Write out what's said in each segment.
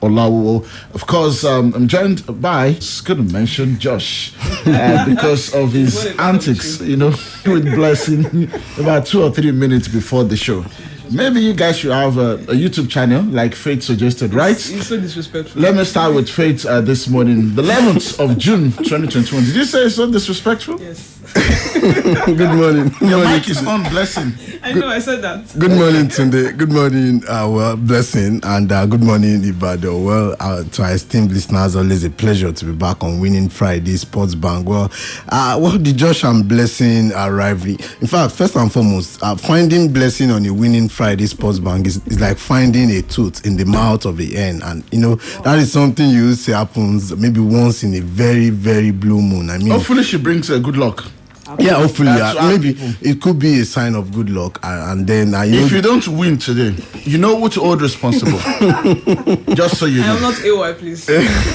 Olawuwo. Of course, I'm joined by, couldn't mention Josh, because of his antics, with Blessing about 2 or 3 minutes before the show. Maybe you guys should have a YouTube channel like Faith suggested, right? It's so disrespectful. Let me start with Faith this morning, the 11th of June 2021. Did you say it's so disrespectful? Yes. Good morning. Your mic is on, Blessing. I know, I said that. Good morning, Tunde. Good morning, Blessing, and good morning, Ibadan. Well, to our esteemed listeners, always a pleasure to be back on Winning Friday Sports Bank. Well, the Josh and Blessing rivalry. In fact, first and foremost, finding Blessing on a Winning Friday Sports Bank is like finding a tooth in the mouth of a hen, and that is something you say happens maybe once in a very, very blue moon. I mean, hopefully she brings good luck. Yeah, hopefully, maybe it could be a sign of good luck, and then if you don't win today, you know who to hold responsible. Just so you know. I am not AY, please.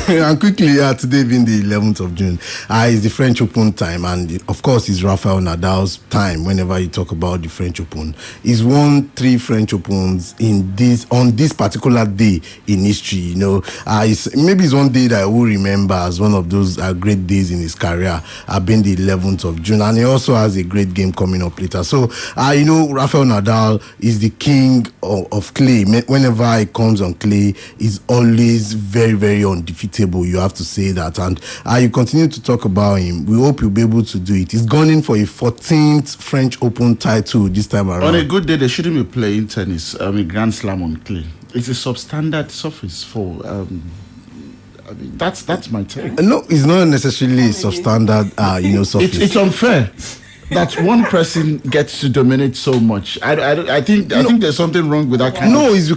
And quickly, today being the 11th of June, is the French Open time, and of course, it's Rafael Nadal's time. Whenever you talk about the French Open, he's won 3 French Opens on this particular day in history. Maybe it's one day that I will remember as one of those great days in his career. Being the 11th of June. And he also has a great game coming up later. So, Rafael Nadal is the king of clay. Whenever he comes on clay, he's always very, very undefeatable. You have to say that. And you continue to talk about him. We hope you'll be able to do it. He's gone in for a 14th French Open title this time around. On a good day, they shouldn't be playing tennis. Grand Slam on clay. It's a substandard surface for... that's my take. No, it's not necessarily substandard, surface. It's unfair that one person gets to dominate so much. I think there's something wrong with that kind of it's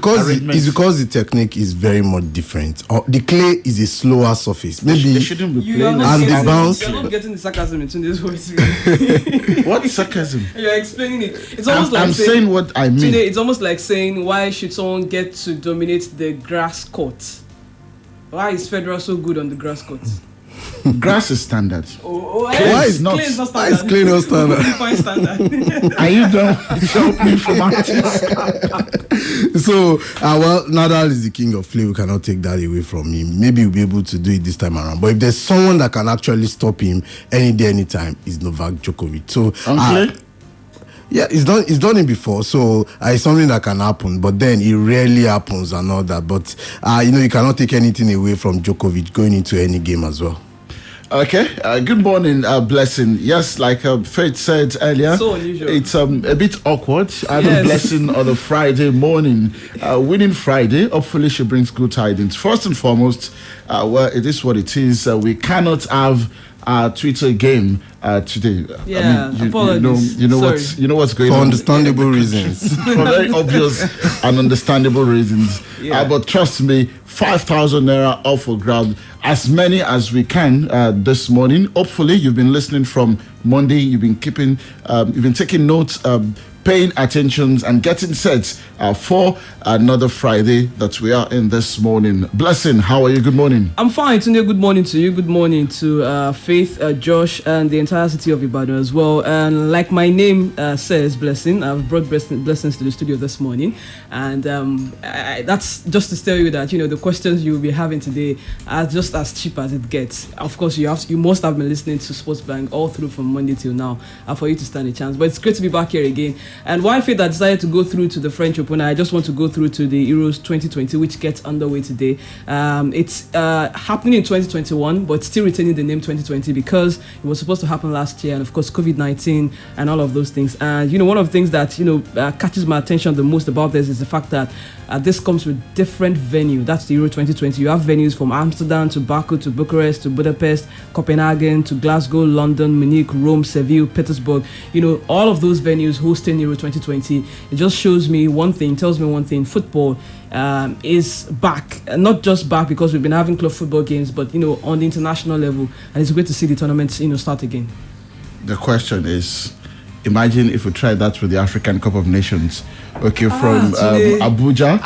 because the technique is very much different. The clay is a slower surface. Maybe they shouldn't be playing. And the bounce. You're not getting the sarcasm in this voice. What sarcasm? You're explaining it. It's almost I'm saying what I mean. Today, it's almost like saying, why should someone get to dominate the grass court? Why is Federer so good on the grass court? Grass is standard. Why is not? Clay is not standard. Why is clay not standard? Define standard. Are you done? Help me from So, Nadal is the king of clay. We cannot take that away from him. Maybe we'll be able to do it this time around. But if there's someone that can actually stop him any day, anytime, is Novak Djokovic. So, yeah, he's done it before, so it's something that can happen, but then it rarely happens and all that. But you cannot take anything away from Djokovic going into any game as well. Okay, good morning, Blessing. Yes, like Faith said earlier, so unusual. It's a bit awkward having Blessing on a Friday morning, Winning Friday. Hopefully she brings good tidings. First and foremost, it is what it is. We cannot have our Twitter game today. Yeah, you know what's going on. For understandable reasons. For very obvious and understandable reasons. Yeah. But trust me, 5,000 naira up for grab. As many as we can this morning. Hopefully, you've been listening from Monday. You've been taking notes, paying attention and getting set for another Friday that we are in this morning. Blessing, how are you? Good morning. I'm fine, Tunde. Good morning to you. Good morning to Faith, Josh, and the entire city of Ibadan as well. And like my name says, Blessing, I've brought blessings to the studio this morning. And that's just to tell you that, the questions you'll be having today are just as cheap as it gets. Of course, you must have been listening to Sports Bank all through from Monday till now for you to stand a chance. But it's great to be back here again. And why Faith I decided to go through to the French Open, I just want to go through to the Euros 2020, which gets underway today. It's happening in 2021, but still retaining the name 2020 because it was supposed to happen last year, and of course COVID-19 and all of those things. And one of the things that catches my attention the most about this is the fact that this comes with different venue. That's the Euro 2020. You have venues from Amsterdam to Baku to Bucharest to Budapest, Copenhagen to Glasgow, London, Munich, Rome, Seville, Petersburg. All of those venues hosting Euro 2020. It just tells me one thing: football is back. Not just back because we've been having club football games, but on the international level, and it's great to see the tournament start again. The question is, imagine if we tried that with the African Cup of Nations. Okay, from Abuja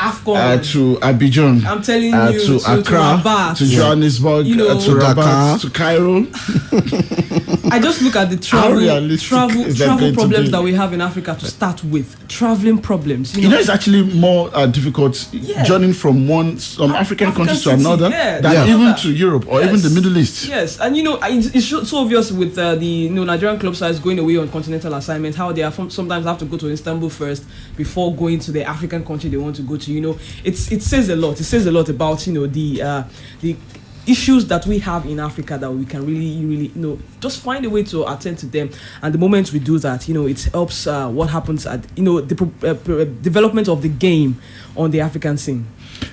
to Abidjan, I'm telling you, to Accra, to Johannesburg, to Rabat, to Cairo. I just look at the travel problems be? that we have in Africa to start with. Traveling problems. It's actually more difficult journeying from some African countries to another than even to Europe or even the Middle East. Yes, and it's so obvious with the Nigerian club sides going away on continental assignment, how they sometimes have to go to Istanbul first before going to the African country they want to go to. It says a lot. It says a lot about the issues that we have in Africa that we can really just find a way to attend to them. And the moment we do that, it helps what happens at the development of the game on the African scene.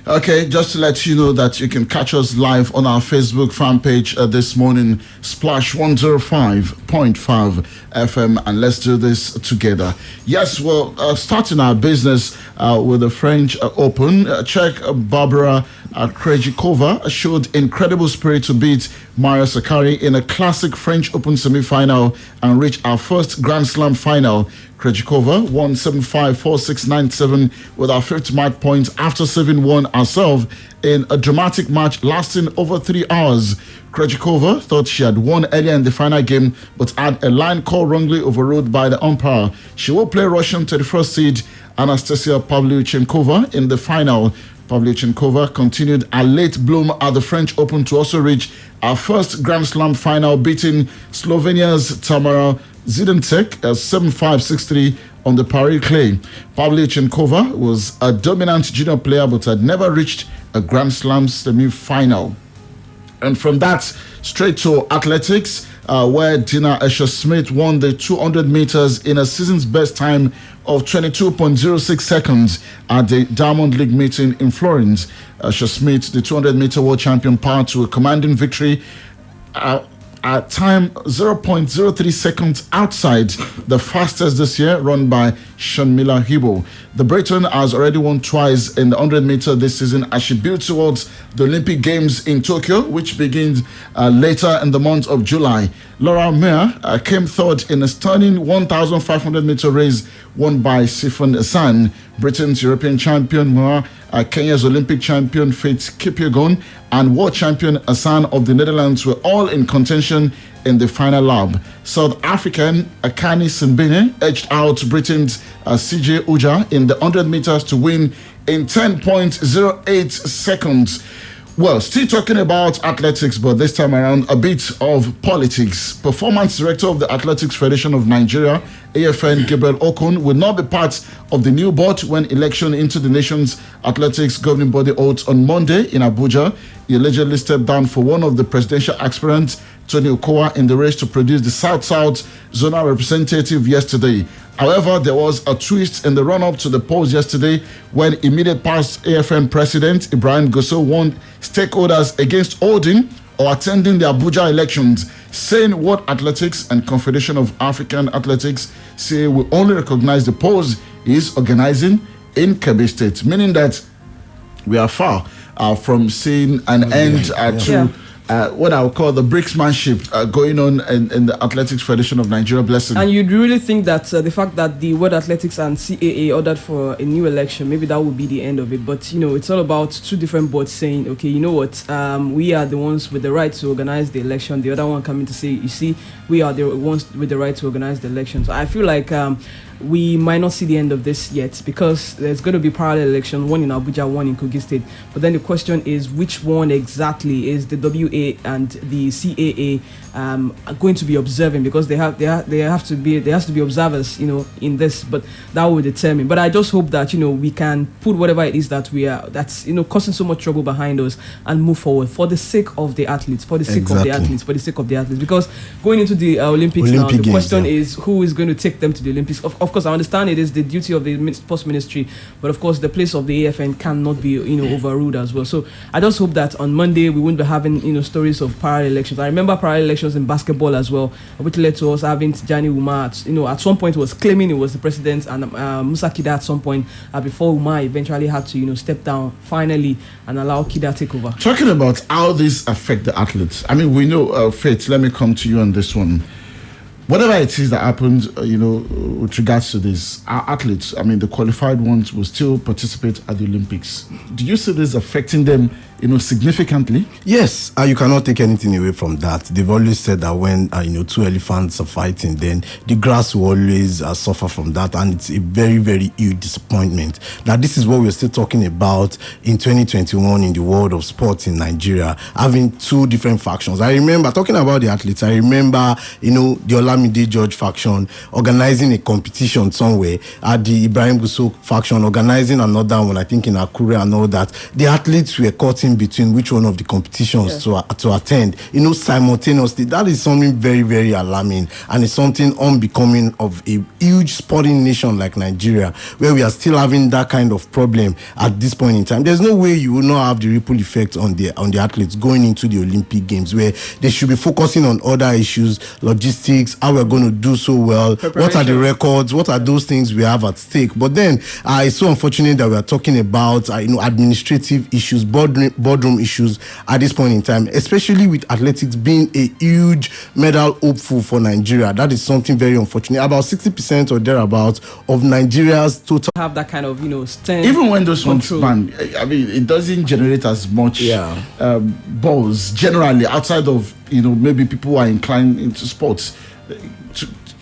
Okay, just to let you know that you can catch us live on our Facebook fan page this morning, Splash 105.5 FM, and let's do this together. Yes, well, starting our business with the French Open, Czech Barbara Krejcikova showed incredible spirit to beat Maria Sakkari in a classic French Open semi-final and reach our first Grand Slam final. Krejcikova won 7-5, 4-6, 9-7 with our fifth match point after serving one herself in a dramatic match lasting over 3 hours. Krejcikova thought she had won earlier in the final game but had a line call wrongly overruled by the umpire. She will play Russian 31st seed Anastasia Pavlyuchenkova in the final. Pavlyuchenkova continued a late bloom at the French Open to also reach our first Grand Slam final, beating Slovenia's Tamara Zidansek 7-5, 6-3 on the Paris clay. Pavlyuchenkova was a dominant junior player but had never reached a Grand Slam semi-final. And from that, straight to athletics, where Dina Escher-Smith won the 200 meters in a season's best time of 22.06 seconds at the Diamond League meeting in Florence. Escher-Smith, the 200-meter world champion, powered to a commanding victory at time 0.03 seconds outside the fastest this year, run by Shanmila Hibo. The Briton has already won twice in the 100-meter this season as she builds towards the Olympic Games in Tokyo, which begins later in the month of July. Laura Meir came third in a stunning 1,500-meter race won by Sifan Hassan. Britain's European champion Meir, Kenya's Olympic champion Faith Kipyegon, and world champion Hassan of the Netherlands were all in contention in the final lap. South African Akani Simbine edged out Britain's CJ Uja in the 100 meters to win in 10.08 seconds. Well, still talking about athletics, but this time around a bit of politics. Performance Director of the Athletics Federation of Nigeria, AFN, Gabriel Okon, will not be part of the new board when election into the nation's athletics governing body holds on Monday in Abuja. He allegedly stepped down for one of the presidential aspirants, Tony Okowa, in the race to produce the South-South zonal representative yesterday. However, there was a twist in the run-up to the polls yesterday when immediate past AFN President Ibrahim Gosso warned stakeholders against holding or attending the Abuja elections, saying World Athletics and Confederation of African Athletics say will only recognize the polls he is organizing in Kebbi State, meaning that we are far from seeing an end to what I would call the bricksmanship going on in the Athletics Federation of Nigeria. Blessing. And you'd really think that the fact that the World Athletics and CAA ordered for a new election, maybe that would be the end of it. But, it's all about two different boards saying, okay, you know what, we are the ones with the right to organize the election. The other one coming to say, you see, we are the ones with the right to organize the election. So I feel like we might not see the end of this yet because there's going to be parallel elections, one in Abuja, one in Kogi State. But then the question is, which one exactly is the WA and the CAA going to be observing? Because there has to be observers, in this. But that will determine. But I just hope that we can put whatever it is that that's causing so much trouble behind us and move forward for the sake of the athletes, for the sake of the athletes. Because going into the Olympics now, the question is who is going to take them to the Olympics. Of course, I understand it is the duty of the sports ministry, but of course, the place of the AFN cannot be, overruled as well. So I just hope that on Monday we won't be having, stories of parallel elections. I remember parallel elections in basketball as well, which led to us having Tijani Umar. At some point was claiming he was the president, and Musa Kida at some point before Umar eventually had to, step down finally and allow Kida take over. Talking about how this affect the athletes. I mean, we know, Faith. Let me come to you on this one. Whatever it is that happens, with regards to this, our athletes, the qualified ones will still participate at the Olympics. Do you see this affecting them significantly? Yes, you cannot take anything away from that. They've always said that when two elephants are fighting, then the grass will always suffer from that, and it's a very, very huge disappointment that this is what we're still talking about in 2021 in the world of sports in Nigeria, having two different factions. I remember talking about the athletes. I remember the Olamide George faction organizing a competition somewhere, at the Ibrahim Gusso faction organizing another one, I think in Akure and all that. The athletes were caught in between which one of the competitions to attend, simultaneously. That is something very, very alarming, and it's something unbecoming of a huge sporting nation like Nigeria, where we are still having that kind of problem at this point in time. There's no way you will not have the ripple effect on the athletes going into the Olympic Games, where they should be focusing on other issues, logistics, how we're going to do so well, what are the records, what are those things we have at stake. But then it's so unfortunate that we are talking about administrative issues, boardroom issues at this point in time, especially with athletics being a huge medal hopeful for Nigeria. That is something very unfortunate. About 60% or thereabouts of Nigeria's total have that kind of stand. Even when those ones ban, I mean, it doesn't generate as much buzz generally outside of maybe people who are inclined into sports.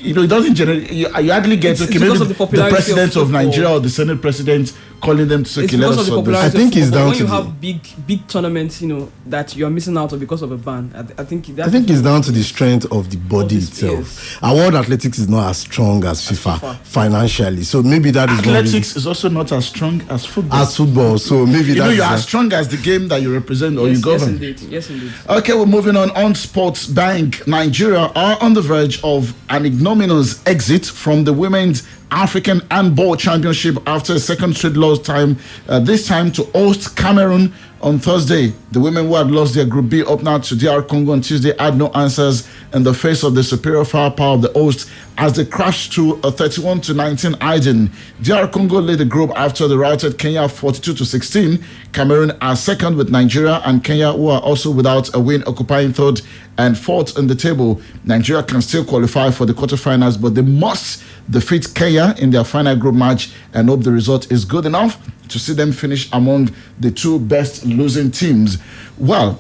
It doesn't generate. You hardly get maybe the president of Nigeria or the Senate president calling them to say, I think it's down when to you have big tournaments, that you are missing out on because of a ban. I think it's down to the strength of the body itself. Yes. Our world athletics is not as strong as FIFA financially, so maybe that is athletics is also not as strong as football. So maybe you're as strong as the game that you represent or you govern. Yes, indeed. Okay, we're moving on. Sports Bank Nigeria are on the verge of an ignominious exit from the Women's African Handball Championship after a second straight loss time, this time to host Cameroon on Thursday. The women who had lost their Group B up now to DR Congo on Tuesday had no answers in the face of the superior firepower of the host as they crashed to a 31-19 Aden. DR Congo led the group after they routed Kenya 42-16. Cameroon are second with Nigeria and Kenya, who are also without a win, occupying third and fourth in the table. Nigeria can still qualify for the quarterfinals, but they must defeat Kenya in their final group match and hope the result is good enough to see them finish among the two best losing teams. Well,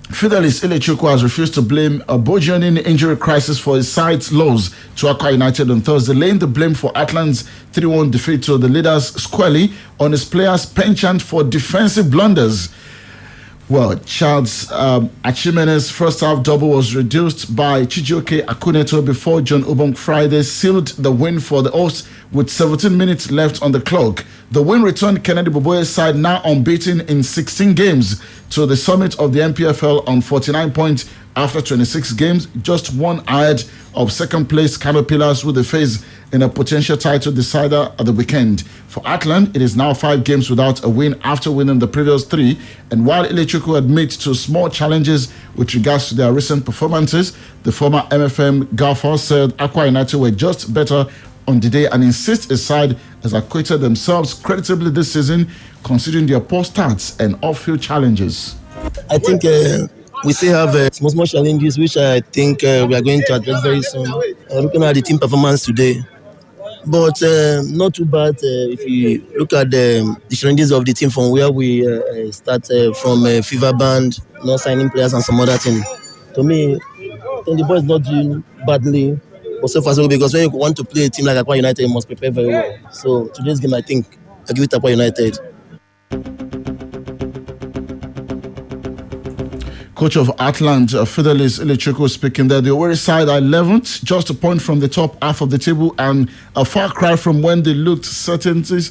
Fidelis Ilechukwu has refused to blame a burgeoning injury crisis for his side's loss to Akwa United on Thursday, laying the blame for Atlanta's 3-1 defeat to the leaders squarely on his players' penchant for defensive blunders. Well, Charles Achimene's first half double was reduced by Chijioke Akuneto before John Obong Friday sealed the win for the hosts with 17 minutes left on the clock. The win returned Kennedy Boboye's side, now unbeaten in 16 games, to the summit of the MPFL on 49 points after 26 games, just one ahead of second place Kano Pillars, who they face in a potential title decider at the weekend. For Atlant, it is now 5 games without a win after winning the previous 3. And while Ilechukwu admits to small challenges with regards to their recent performances, the former MFM gaffer said Akwa United were just better on the day and insists his side has acquitted themselves creditably this season, considering their poor stats and off-field challenges. I think we still have small challenges, which I think we are going to address very soon. Looking at the team performance today, but not too bad if you look at the challenges of the team from where we start from fever band, not signing players and some other thing. To me, I think the boys not doing badly, but so far so good, because when you want to play a team like Akwa United, you must prepare very well. So today's game, I think I give it to Akwa United. Coach of Atlanta, Fidelis Ilechukwu, speaking there. The Owerri side are 11th, just a point from the top half of the table, and a far cry from when they looked certainties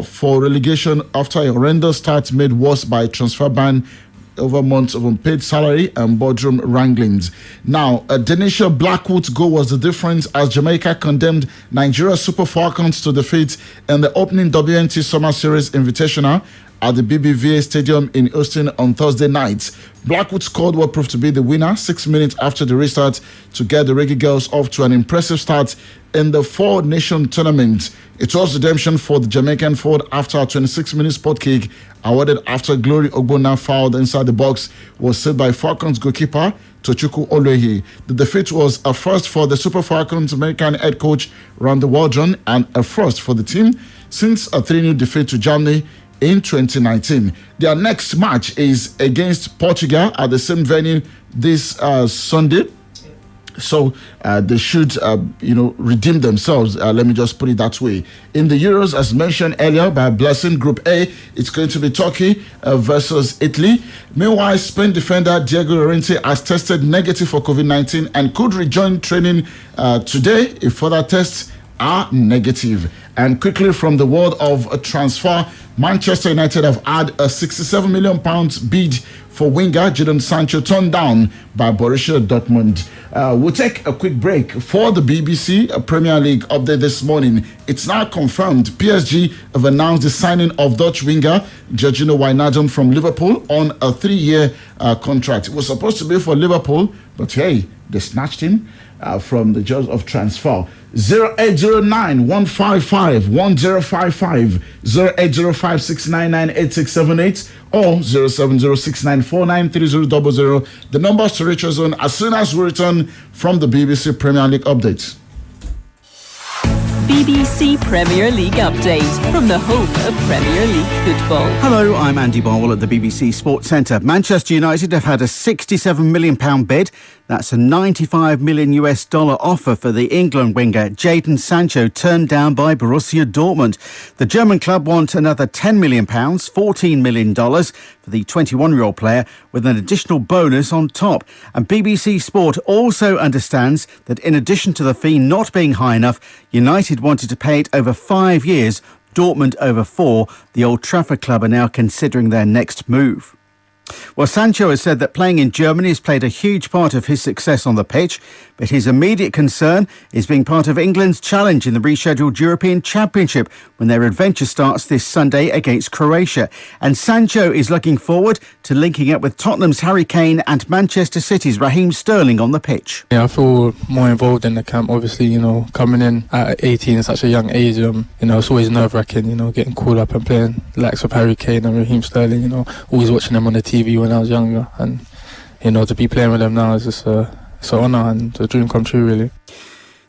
for relegation after a horrendous start made worse by transfer ban over months of unpaid salary and boardroom wranglings. Now, Denisha Blackwood's goal was the difference as Jamaica condemned Nigeria Super Falcons to defeat in the opening WNT Summer Series Invitational at the BBVA Stadium in Houston on Thursday night. Blackwood scored what proved to be the winner 6 minutes after the restart to get the Reggae Girls off to an impressive start in the Four Nation tournament. It was redemption for the Jamaican forward after a 26-minute spot kick awarded after Glory Ogbonna fouled inside the box was saved by Falcons goalkeeper Tochukwu Oloyi. The defeat was a first for the Super Falcons American head coach Randy Waldron and a first for the team since a 3-0 defeat to Germany in 2019. Their next match is against Portugal at the same venue this Sunday. So they should, redeem themselves. Let me just put it that way. In the Euros, as mentioned earlier by Blessing, Group A, it's going to be Turkey versus Italy. Meanwhile, Spain defender Diego Llorente has tested negative for COVID-19 and could rejoin training today if further tests are negative. And quickly from the world of transfer, Manchester United have had a £67 million bid for winger Jadon Sancho turned down by Borussia Dortmund. We'll take a quick break for the BBC Premier League update this morning. It's now confirmed PSG have announced the signing of Dutch winger Georginio Wijnaldum from Liverpool on a 3-year contract. It was supposed to be for Liverpool, but hey, they snatched him from the jaws of transfer. 0809 155 1055 0805 or 0706949300. The numbers to reach us on as soon as we return from the BBC Premier League update. BBC Premier League update from the home of Premier League football. Hello, I'm Andy Barwell at the BBC Sports Centre. Manchester United have had a £67 million bid. That's a $95 million offer for the England winger Jadon Sancho, turned down by Borussia Dortmund. The German club want another £10 million, $14 million for the 21-year-old player, with an additional bonus on top. And BBC Sport also understands that in addition to the fee not being high enough, United wanted to pay it over 5 years, Dortmund over 4. The Old Trafford club are now considering their next move. Well, Sancho has said that playing in Germany has played a huge part of his success on the pitch, but his immediate concern is being part of England's challenge in the rescheduled European Championship when their adventure starts this Sunday against Croatia. And Sancho is looking forward to linking up with Tottenham's Harry Kane and Manchester City's Raheem Sterling on the pitch. Yeah, I feel more involved in the camp. Obviously, coming in at 18 at such a young age, it's always nerve-wracking, getting called up and playing the likes of Harry Kane and Raheem Sterling, always watching them on the TV when I was younger, and to be playing with them now is just it's an honour and a dream come true, really.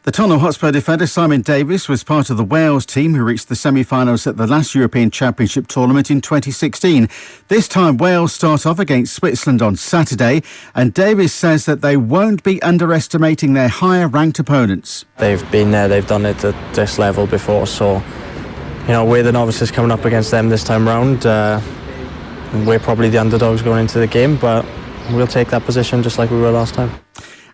The Tottenham Hotspur defender Simon Davies was part of the Wales team who reached the semi-finals at the last European Championship tournament in 2016. This time Wales start off against Switzerland on Saturday, and Davies says that they won't be underestimating their higher-ranked opponents. They've been there, they've done it at this level before, so we're the novices coming up against them this time round. We're probably the underdogs going into the game, but we'll take that position just like we were last time.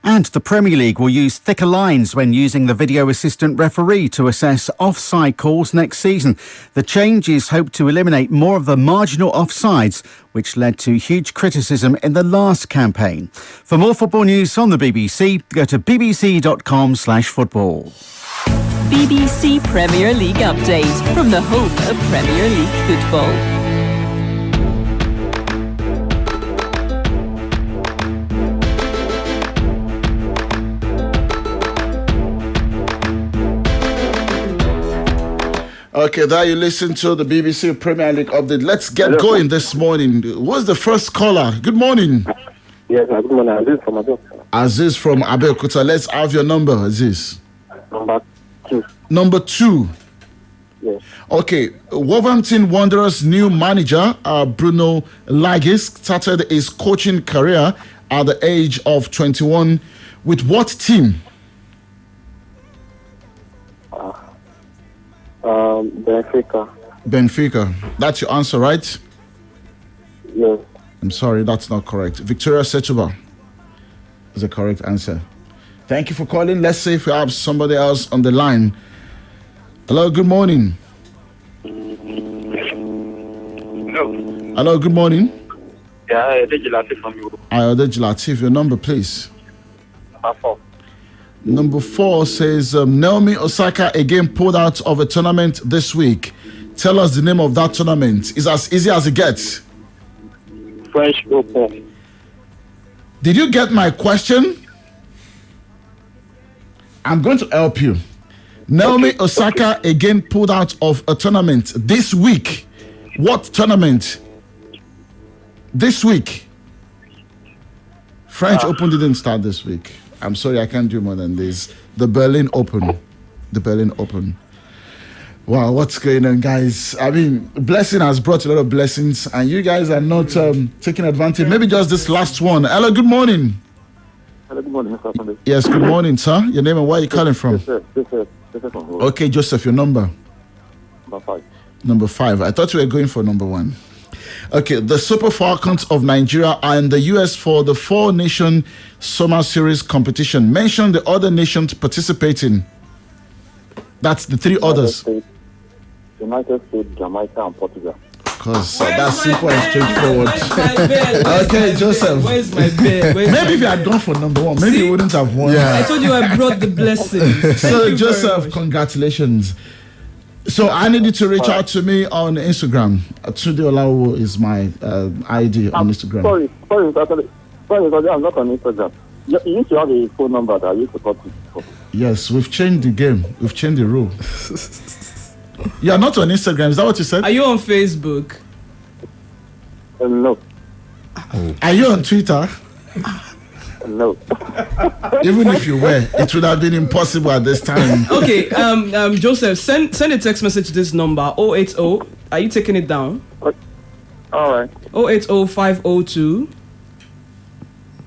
And the Premier League will use thicker lines when using the video assistant referee to assess offside calls next season. The changes hope to eliminate more of the marginal offsides, which led to huge criticism in the last campaign. For more football news on the BBC, go to bbc.com/football. BBC Premier League update from the home of Premier League football. Okay, there you listen to the BBC Premier League update. Let's get going this morning. What's the first caller? Good morning. Yes, good morning. Aziz from Abeokuta. Aziz from Abeokuta. Let's have your number, Aziz. Number 2. Number 2. Yes. Okay, Wolverhampton Wanderers' new manager, Bruno Lage, started his coaching career at the age of 21. With what team? Benfica. Benfica. That's your answer, right? Yes. I'm sorry, that's not correct. Victoria Setúbal is the correct answer. Thank you for calling. Let's see if we have somebody else on the line. Hello, good morning. Hello, good morning. Yeah, Odeji Latif from you. Odeji Latif, your number, please. Number 4. Number 4 says Naomi Osaka again pulled out of a tournament this week. Tell us the name of that tournament. It's as easy as it gets. French Open. Did you get my question? I'm going to help you. Naomi Osaka again pulled out of a tournament this week. What tournament? This week. French Open didn't start this week. I'm sorry, I can't do more than this. The Berlin Open. The Berlin Open. Wow, what's going on, guys? I mean, Blessing has brought a lot of blessings, and you guys are not taking advantage. Maybe just this last one. Hello, good morning. Hello, good morning, Mr. Sunday. Yes, good morning, sir. Your name and where are you calling from? Joseph from Road. Okay, Joseph, your number. Number 5. Number 5. I thought you were going for number 1. Okay, the Super Falcons of Nigeria are in the US for the 4-nation Summer Series competition. Mention the other nations participating. That's the 3 others. United States, Jamaica, and Portugal. Because that's simple and straightforward. Okay, Joseph. Where's my bed? Maybe if you had gone for number 1, maybe you wouldn't have won. I told you I brought the blessing. So, Joseph, congratulations. So, I need you to reach out to me on Instagram. Tunde Olawuwo is my ID on Instagram. Sorry, I'm not on Instagram. You used to have a phone number that I used to call you before. Yes, we've changed the game. We've changed the rule. You are not on Instagram, is that what you said? Are you on Facebook? No. Are you on Twitter? No. Even if you were, it would have been impossible at this time. Okay, Joseph, send a text message to this number 080. Are you taking it down? All right. 080 502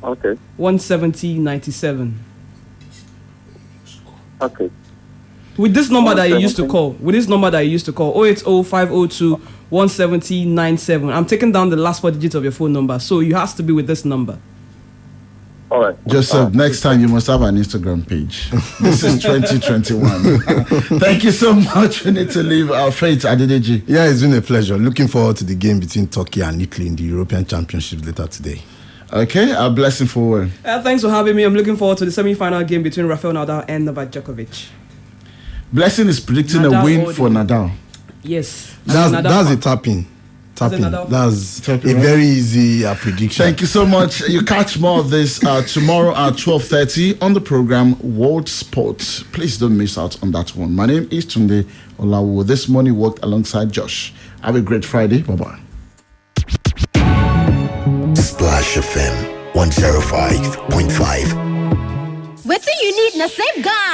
Okay. 170-97. Okay. With this number that you used to call. 080 502 170-97. I'm taking down the last 4 digits of your phone number, so you have to be with this number. All right. Joseph, next time you must have an Instagram page. This is 2021. Thank you so much. We need to leave our fate, Adedeji. Yeah, it's been a pleasure. Looking forward to the game between Turkey and Italy in the European Championship later today. Okay, a blessing forward. Thanks for having me. I'm looking forward to the semi-final game between Rafael Nadal and Novak Djokovic. Blessing is predicting Nadal a win for Nadal. Yes. That's a tapping. That's a very easy prediction. Thank you so much. You catch more of this tomorrow at 12:30 on the program World Sports. Please don't miss out on that one. My name is Tunde Olawuwo. This morning worked alongside Josh. Have a great Friday. Bye-bye. Splash FM 105.5. What do you need na safeguard?